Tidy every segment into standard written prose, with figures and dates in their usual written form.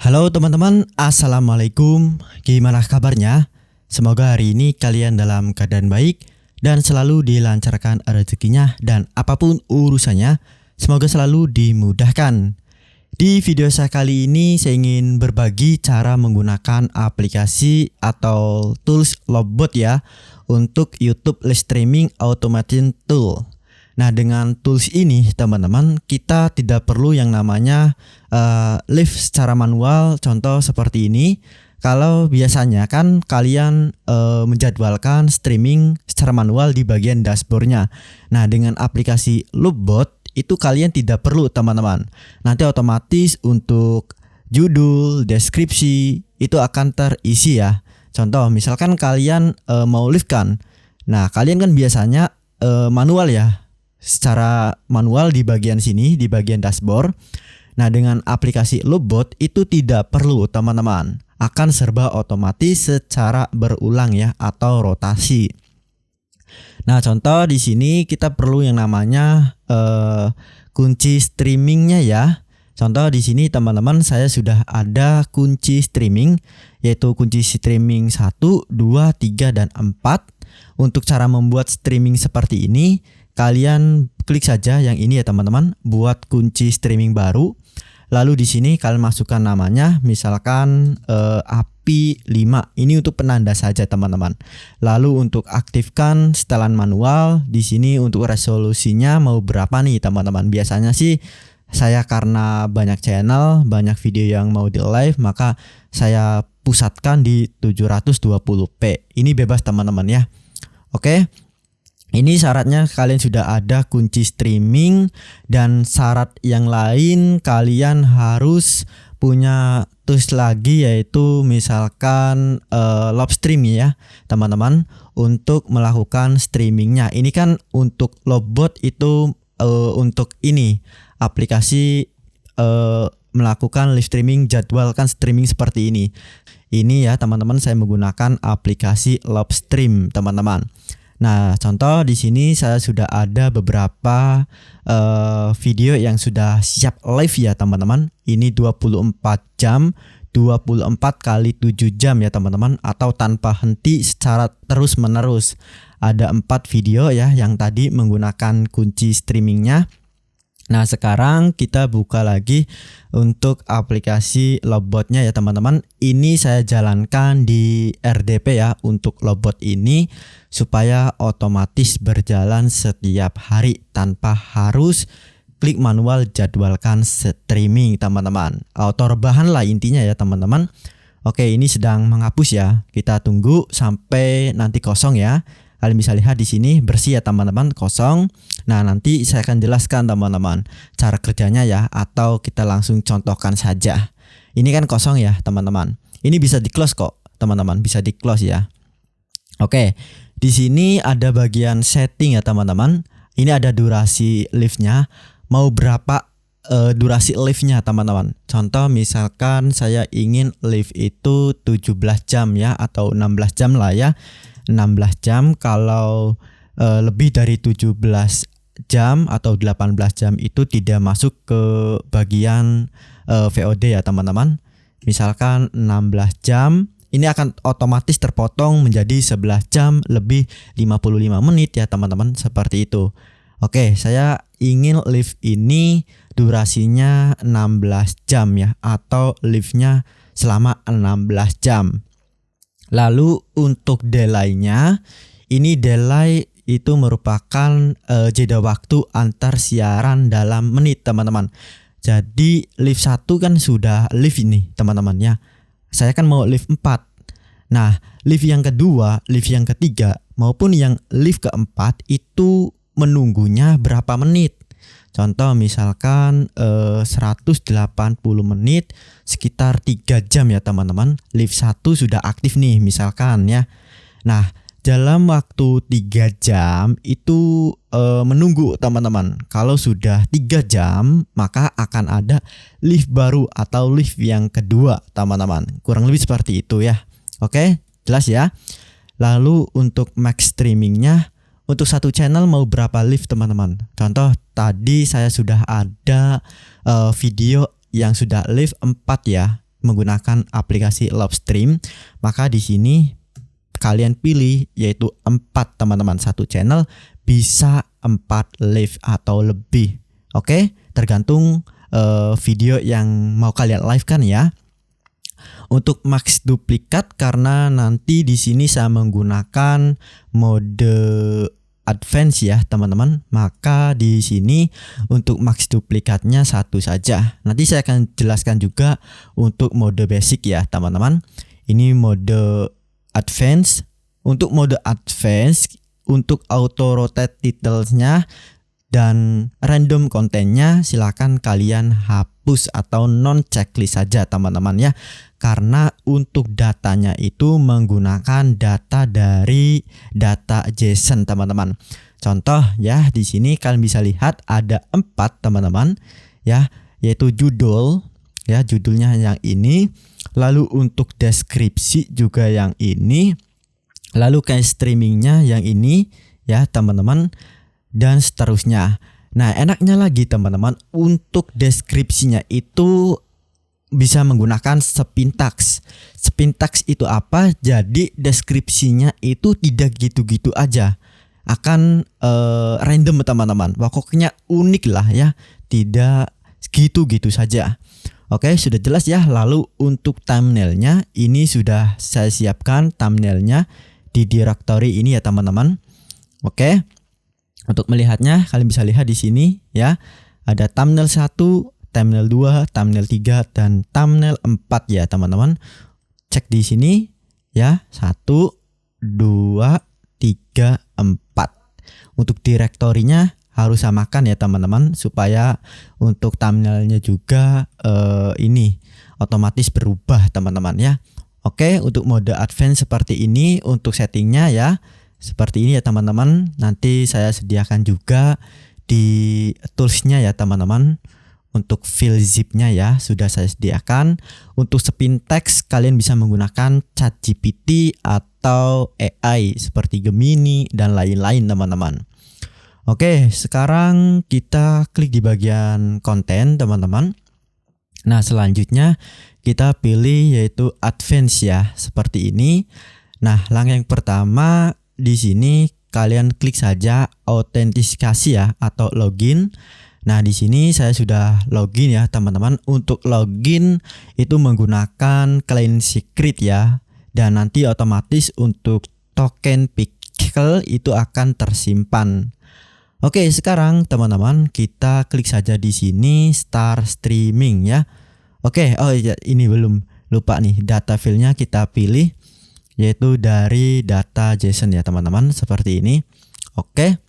Halo teman-teman, Assalamualaikum. Gimana kabarnya? Semoga hari ini kalian dalam keadaan baik dan selalu dilancarkan rezekinya dan apapun urusannya, semoga selalu dimudahkan. Di video saya kali ini saya ingin berbagi cara menggunakan aplikasi atau tools Lovebot ya untuk YouTube live streaming automation tool. Nah, dengan tools ini teman-teman, kita tidak perlu yang namanya live secara manual, contoh seperti ini. Kalau biasanya kan kalian menjadwalkan streaming secara manual di bagian dashboardnya. Nah, dengan aplikasi Lovebot itu kalian tidak perlu teman-teman. Nanti otomatis untuk judul, deskripsi itu akan terisi ya. Contoh misalkan kalian mau live kan. Nah, kalian kan biasanya manual ya. Secara manual di bagian sini, di bagian dashboard. Nah, dengan aplikasi Lovebot itu tidak perlu teman-teman, akan serba otomatis secara berulang ya atau rotasi. Nah, contoh di sini kita perlu yang namanya kunci streamingnya ya. Contoh di sini teman-teman, saya sudah ada kunci streaming, yaitu kunci streaming 1, 2, 3 dan 4. Untuk cara membuat streaming seperti ini, kalian klik saja yang ini ya teman-teman, buat kunci streaming baru. Lalu di sini kalian masukkan namanya, misalkan API 5. Ini untuk penanda saja teman-teman. Lalu untuk aktifkan setelan manual, di sini untuk resolusinya mau berapa nih teman-teman? Biasanya sih saya karena banyak channel, banyak video yang mau di live, maka saya pusatkan di 720p. Ini bebas teman-teman ya. Oke. Ini syaratnya kalian sudah ada kunci streaming, dan syarat yang lain kalian harus punya tools lagi, yaitu misalkan live stream ya teman-teman, untuk melakukan streamingnya. Ini kan untuk Lovebot itu untuk ini aplikasi melakukan live streaming, jadwalkan streaming seperti ini. Ini ya teman-teman, saya menggunakan aplikasi Lovestream teman-teman. Nah, contoh di sini saya sudah ada beberapa video yang sudah siap live ya teman-teman. Ini 24 jam, 24 kali 7 jam ya teman-teman, atau tanpa henti secara terus-menerus. Ada 4 video ya yang tadi menggunakan kunci streamingnya. Nah, sekarang kita buka lagi untuk aplikasi Lovebotnya ya teman-teman. Ini saya jalankan di RDP ya untuk Lovebot ini, supaya otomatis berjalan setiap hari tanpa harus klik manual jadwalkan streaming teman-teman. Auto rebahan lah intinya ya teman-teman. Oke, ini sedang menghapus ya. Kita tunggu sampai nanti kosong ya. Kalian bisa lihat di sini bersih ya teman-teman, kosong. Nah, nanti saya akan jelaskan teman-teman cara kerjanya ya, atau kita langsung contohkan saja. Ini kan kosong ya teman-teman. Ini bisa di close kok teman-teman, bisa di close ya. Oke, di sini ada bagian setting ya teman-teman. Ini ada durasi live-nya, mau berapa durasi live-nya teman-teman. Contoh misalkan saya ingin live itu 17 jam ya, atau 16 jam lah ya. 16 jam, kalau lebih dari 17 jam atau 18 jam itu tidak masuk ke bagian VOD ya teman-teman. Misalkan 16 jam, ini akan otomatis terpotong menjadi 11 jam lebih 55 menit ya teman-teman, seperti itu. Oke, saya ingin live ini durasinya 16 jam ya, atau live-nya selama 16 jam. Lalu untuk delay-nya, ini delay itu merupakan jeda waktu antar siaran dalam menit teman-teman. Jadi live 1 kan sudah live ini teman-teman ya. Saya kan mau live 4. Nah, live yang kedua, live yang ketiga maupun yang live keempat itu menunggunya berapa menit. Contoh misalkan 180 menit, sekitar 3 jam ya teman-teman. Live 1 sudah aktif nih misalkan ya. Nah, dalam waktu 3 jam itu menunggu teman-teman. Kalau sudah 3 jam, maka akan ada live baru atau live yang kedua teman-teman. Kurang lebih seperti itu ya. Oke, jelas ya. Lalu untuk max streamingnya, untuk satu channel mau berapa live teman-teman. Contoh tadi saya sudah ada video yang sudah live 4 ya. menggunakan aplikasi Lovestream, maka di sini kalian pilih yaitu 4 teman-teman, satu channel bisa 4 live atau lebih. Oke, tergantung video yang mau kalian live kan ya. Untuk max duplikat, karena nanti di sini saya menggunakan mode advance ya teman-teman, maka di sini untuk max duplikatnya 1 saja. Nanti saya akan jelaskan juga untuk mode basic ya teman-teman. Ini mode advance. Untuk mode advance, untuk auto rotate titlesnya dan random kontennya silakan kalian hapus atau non checklist saja teman-teman ya, karena untuk datanya itu menggunakan data dari data JSON teman-teman. Contoh ya, di sini kalian bisa lihat ada 4 teman-teman ya, yaitu judul ya, judulnya yang ini, lalu untuk deskripsi juga yang ini, lalu kayak streamingnya yang ini ya teman-teman, dan seterusnya. Nah, enaknya lagi teman-teman, untuk deskripsinya itu bisa menggunakan spintax. Spintax itu apa? Jadi deskripsinya itu tidak gitu-gitu aja, akan random teman-teman. Pokoknya unik lah ya, tidak gitu-gitu saja. Oke, sudah jelas ya. Lalu untuk thumbnailnya, ini sudah saya siapkan thumbnailnya di directory ini ya teman-teman. Oke. Untuk melihatnya kalian bisa lihat di sini ya. Ada thumbnail 1, thumbnail 2, thumbnail 3 dan thumbnail 4 ya teman-teman. Cek di sini ya. 1 2 3 4. Untuk direktorinya harus samakan ya teman-teman, supaya untuk thumbnailnya juga ini otomatis berubah teman-teman ya. Oke, untuk mode advance seperti ini untuk settingnya ya. Seperti ini ya teman-teman. Nanti saya sediakan juga di toolsnya ya teman-teman. Untuk fill zipnya ya sudah saya sediakan. Untuk spin text kalian bisa menggunakan ChatGPT atau AI seperti Gemini dan lain-lain teman-teman. Oke, sekarang kita klik di bagian konten teman-teman. Nah, selanjutnya kita pilih yaitu advance ya, seperti ini. Nah, langkah yang pertama di sini kalian klik saja autentikasi ya atau login. Nah, di sini saya sudah login ya teman-teman. Untuk login itu menggunakan client secret ya, dan nanti otomatis untuk token pickle itu akan tersimpan. Oke, sekarang teman-teman kita klik saja di sini start streaming ya. Oke, oh ya, ini belum lupa nih, data filenya kita pilih yaitu dari data JSON ya teman-teman, seperti ini. Oke,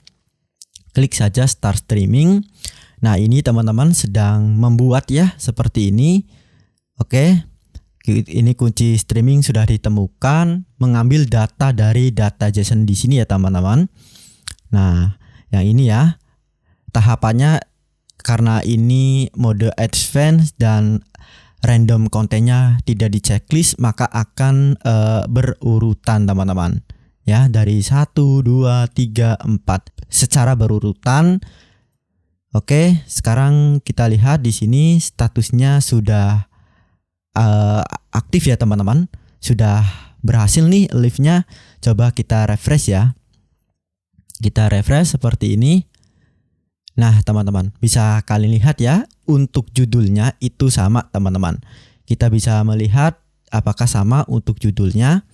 klik saja start streaming. Nah, ini teman-teman sedang membuat ya, seperti ini. Oke, ini kunci streaming sudah ditemukan, mengambil data dari data JSON di sini ya teman-teman. Nah, yang ini ya tahapannya, karena ini mode advance dan random kontennya tidak di checklist, maka akan berurutan teman-teman ya, dari 1 2 3 4 secara berurutan. Oke, sekarang kita lihat di sini statusnya sudah aktif ya teman-teman, sudah berhasil nih live-nya. Coba kita refresh ya, kita refresh seperti ini. Nah teman-teman, bisa kalian lihat ya, untuk judulnya itu sama teman-teman. Kita bisa melihat apakah sama untuk judulnya.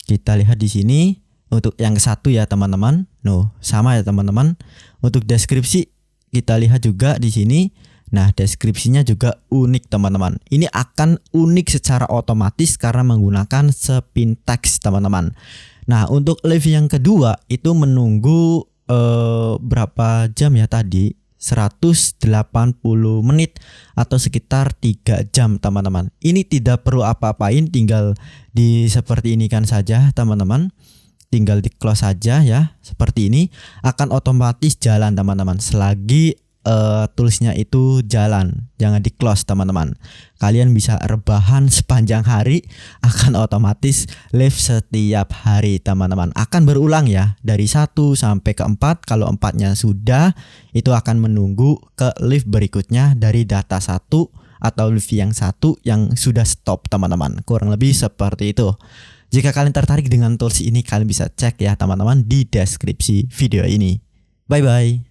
Kita lihat di sini untuk yang satu ya teman-teman. No, sama ya teman-teman. Untuk deskripsi kita lihat juga di sini. Nah, deskripsinya juga unik teman-teman. Ini akan unik secara otomatis karena menggunakan spin text teman-teman. Nah, untuk live yang kedua itu menunggu berapa jam ya tadi? 180 menit atau sekitar 3 jam teman-teman. Ini tidak perlu apa-apain, tinggal di seperti ini kan saja teman-teman. Tinggal di close saja ya, seperti ini akan otomatis jalan teman-teman. Selagi toolsnya itu jalan, jangan di close teman-teman. Kalian bisa rebahan sepanjang hari, akan otomatis live setiap hari teman-teman. Akan berulang ya, dari 1 sampai ke 4. Kalau 4-nya sudah, itu akan menunggu ke live berikutnya dari data 1 atau Luffy yang satu yang sudah stop teman-teman. Kurang lebih seperti itu. Jika kalian tertarik dengan tools ini, kalian bisa cek ya teman-teman di deskripsi video ini. Bye bye.